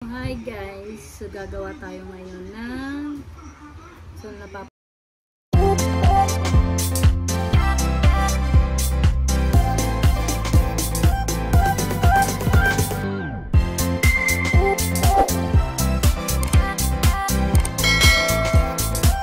Hi guys! So gagawa tayo ngayon ng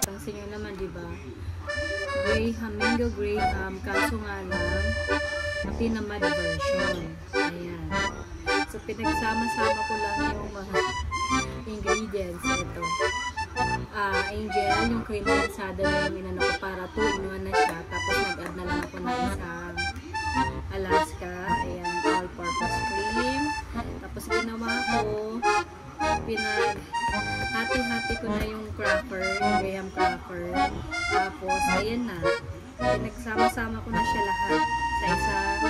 pansin nyo naman, diba? Mango Graham, kaso nga lang tinamad version. Ayan. So, pinagsama-sama ko lang yung mga ingredients. Ito. Angel, yung cream condensada na yung inano ko para 2-in-1 na siya. Tapos, nag-add na lang ako ng isang Alaska. Ayan, all-purpose cream. Tapos, ginawa ko, hati-hati ko na yung cracker, yung graham cracker. Tapos, ayan na. Pinagsama-sama ko na siya lahat sa isang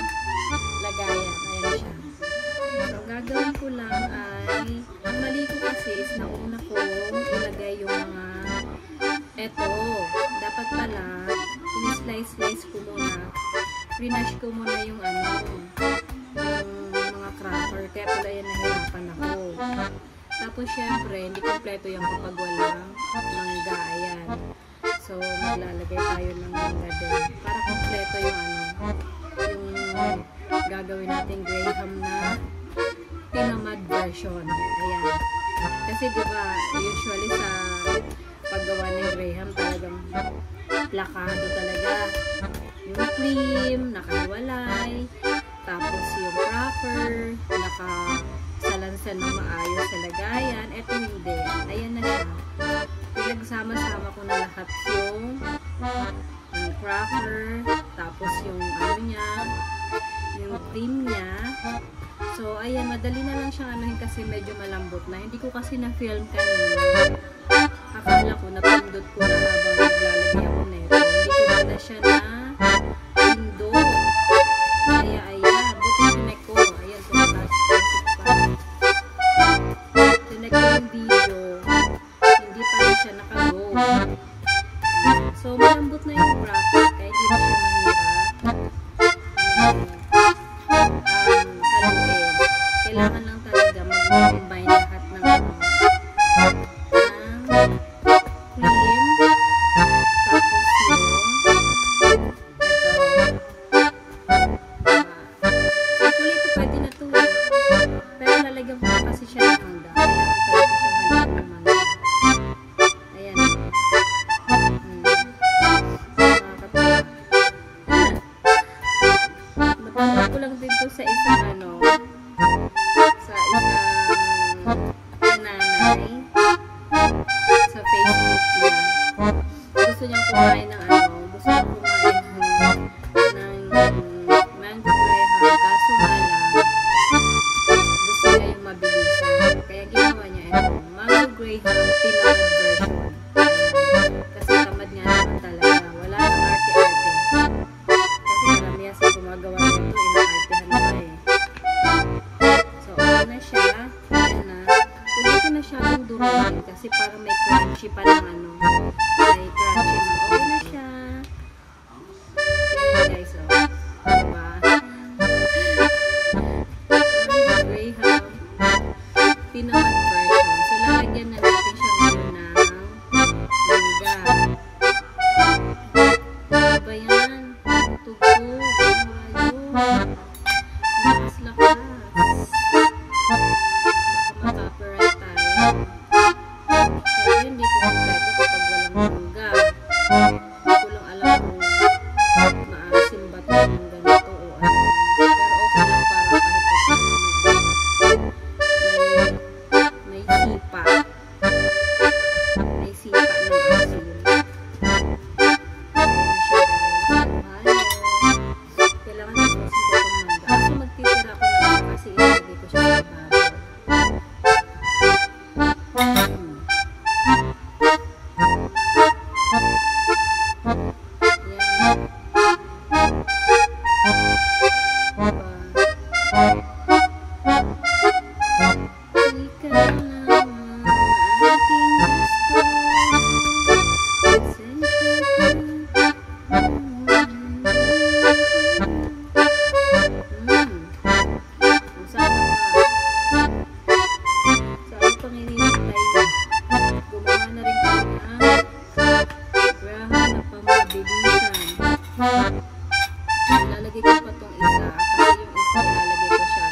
lagayan. Ayan siya. So, ang gagawin ko lang ay, ang mali ko kasi is nauna ko ilagay yung mga eto. Dapat pala, in-slice ko muna. Pre-mash ko muna yung yung mga cracker. Kaya pala yan nahirapan ako. Tapos, syempre, hindi kompleto yung kapag walang mangga. Ayan. So, maglalagay tayo ng mangga din. Para kompleto yung yung gagawin natin Graham na tinamad version. Ayan. Kasi diba, usually sa paggawa ng Graham talagang plakado talaga. Yung cream, nakahiwalay. Tapos yung cracker, nakasalansan ng maayos sa lagayan. Eto hindi. Ayan na siya. Pinagsama-sama ko na lahat yung cracker, tapos yung niya, yung cream niya. So, ayan, madali na lang siyang anuhin kasi medyo malambot na. Hindi ko kasi na-film kanina. Akala ko, napindot ko na habang naglalagay ako nito. Hindi ko na siya na pindot. Kaya, ayan, buti sinek ko. Ayan, tumatasik pa. Sinek ko yung video. Hindi pa rin siya naka-go. So, malambot na yung cracker. Kaya hindi na siya mahirap. Kailangan lang talaga mag-combine lahat ng cream, tapos yung actually ito pwede na ito pero lalagyan ko kasi siya ng mangga. Kailangan talaga siya halagyan ng mangga. Ayan. Napanood ko lang dito sa isang nanay sa Facebook niya. Gusto niyang kumain ng gusto niyang kumain ng mango graham, kaso nga lang gusto niya yung mabilisan. Kaya ginawa niya ito, mango graham tinamad version. Kasi tamad niya naman talaga. Wala nang arte-arte. Kasi karamihan sa gumagawa nito, ina-artehan pa eh. So, ano na siya? Ayan na. Huwag ko na siyang durugin kasi parang may crunchy pa ng may crunchy na. Okay na siya. Okay guys, diba? Graham tinamad version. So, lalagyan na natin siya ngayon ng mangga. Diba yan? Tugo. Ayun. Lakas-lakas. Copyright tayo. So, yun, hindi ko kompleto kapag walang mangga. Hindi ko lang alam kung maasim ba ito yung ganito o ano. Pero okay lang para kahit may sipa. May sipa ng asin. Ayan siya guys. Kailangan natin kasi ito ng mangga. Kaso magtitira ko na kasi ilagay ko siya sa bahay. pang hinihintay niyo? Gumawa na rin kayo ng Graham na pamabilisan. Ilalagay ko pa tong isa kasi yung isa ilalagay ko siya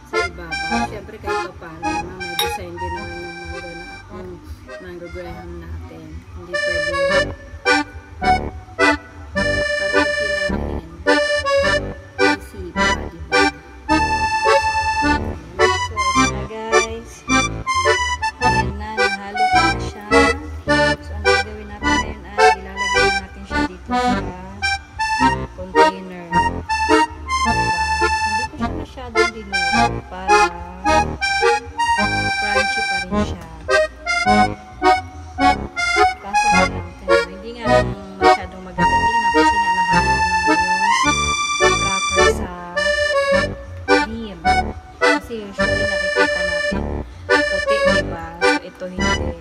sa ibabaw. Siyempre kahit pa paano naman may design din naman yung mango Graham natin. Hindi pwede yun. Para kinain. Easy pa, diba? So, ito na guys. Ayan na, nahalo ko na siya. So, ang gagawin natin ngayon ay ilalagay natin siya dito sa container. Hindi ko siya masyadong diluto para crunchy pa rin siya. Kaso na lang, hindi nga masyadong maganda tingnan kasi nga nahalo naman yung cracker sa cream. Kasi usually nakikita natin puti, diba? So, ito hindi.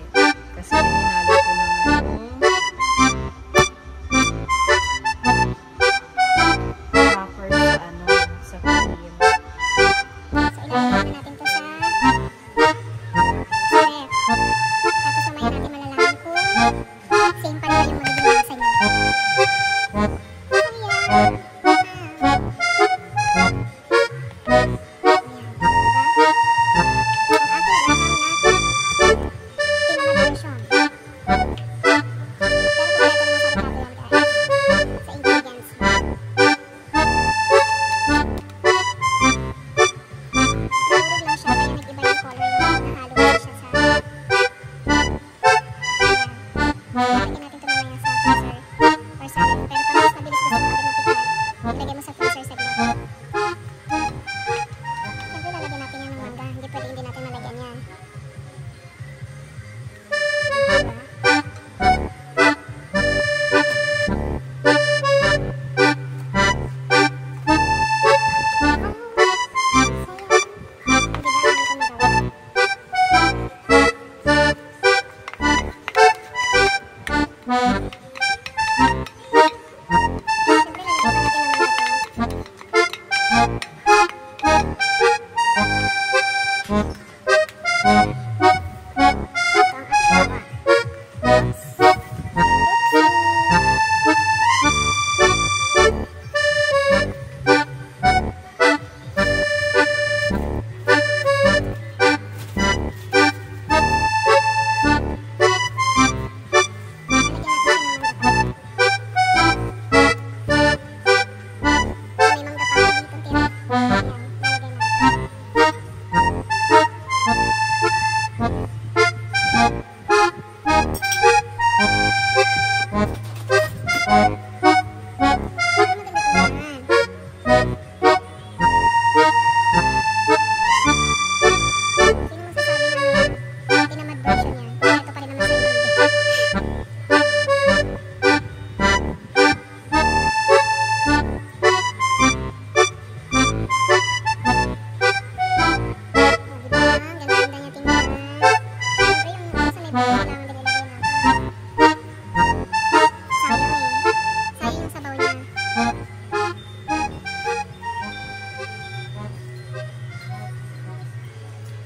Kasi hinalo ko na nga yung cracker sa cream. So, ilalagay natin to sa ref. Tapos mamaya natin malalaman kung same pa rin yung magiging lasa niya. Ayan.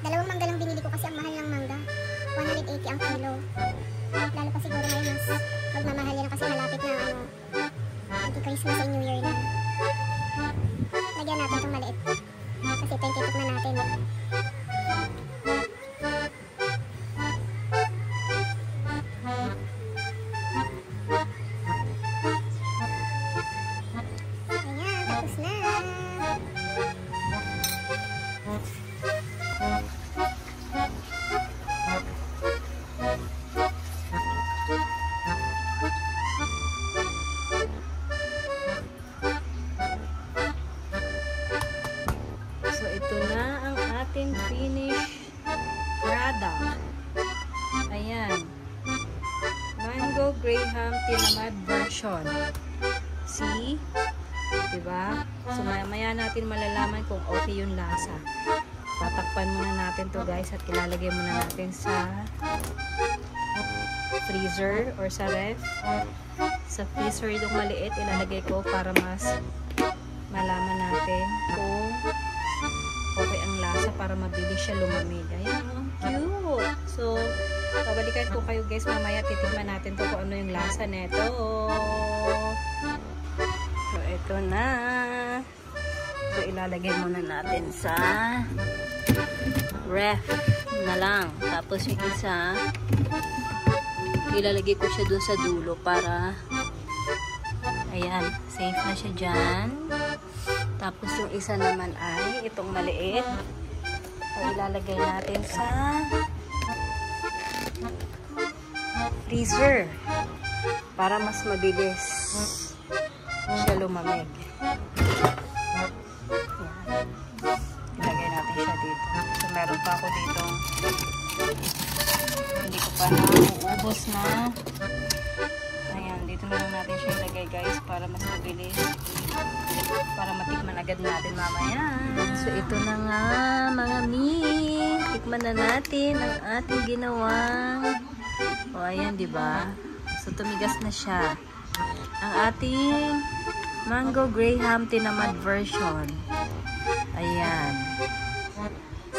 Dalawang mangga lang binili ko kasi ang mahal ng mangga. 180 ang kilo. Lalo pa siguro ngayon mas magmamahal yan kasi malapit na Christmas and New Year na. Lagyan natin itong maliit. Kasi 22 na natin. Ayan, tapos na. So, ito na ang ating finished product. Ayan. Mango Graham Tinamad version. See? Diba? So, maya natin malalaman kung okay yung lasa. Tatakpan muna natin to guys at ilalagay muna natin sa freezer or sa ref. Sa freezer itong maliit, ilalagay ko para mas malaman natin kung okay ang lasa para mabilis siya lumamig. Ayan, ang cute! balikan ko kayo guys mamaya. Titikman natin to kung ano yung lasa neto. So, ito na. So, ilalagay muna natin sa ref na lang. Tapos yung isa, ilalagay ko siya dun sa dulo para ayan, safe na siya dyan. Tapos yung isa naman ay itong maliit. So, ilalagay natin sa freezer para mas mabilis siya lumamig. Ilagay natin siya dito. So, meron pa ako dito. Hindi ko pa nauubos na. Ayan, dito na lang natin siya ilagay guys para mas mabilis. Para matikman agad natin mamaya. So, ito na nga mga mi. Tikman na natin ang ating ginawang. O, ayan, diba? So, tumigas na siya. Ang ating mango graham tinamad version. Ayan.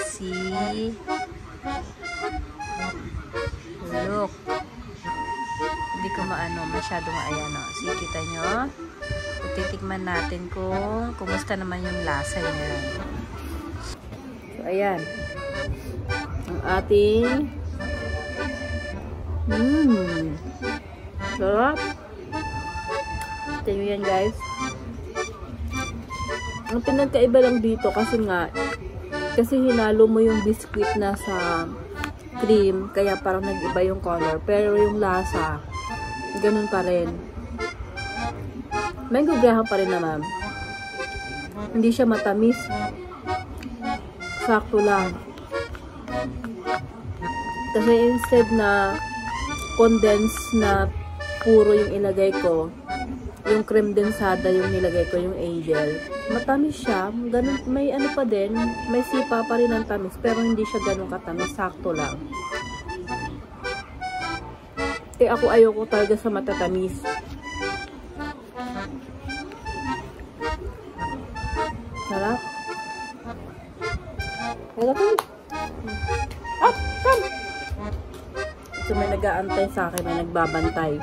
See? Look. Hindi ko masyadong ayan o. See, kita nyo? Titikman natin kung kumusta naman yung lasa niya. So, ayan. Ang ating sarap. Tingnan yan guys. Ang pinagkaiba lang dito kasi hinalo mo yung biscuit na sa cream kaya parang nag-iba yung color pero yung lasa ganun pa rin. Mango graham pa rin naman. Hindi siya matamis. Sakto lang. Kasi instead na condensed na puro yung ilagay ko, yung cream densada yung nilagay ko, yung Angel. Matamis siya. Ganun, may ano pa din, may sipa pa rin ang tamis, pero hindi siya ganun katamis. Sakto lang. Kaya ako ayoko talaga sa matatamis. Sarap. Wala ko. Ah! Come! So, may nag-aantay sa akin, may nagbabantay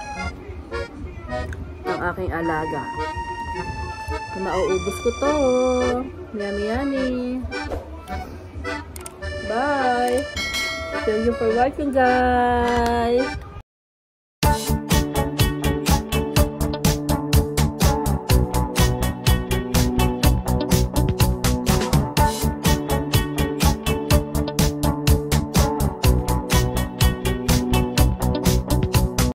ng aking alaga. So, mauubos ko to. Yummy, yummy. Bye! Thank you for watching, guys.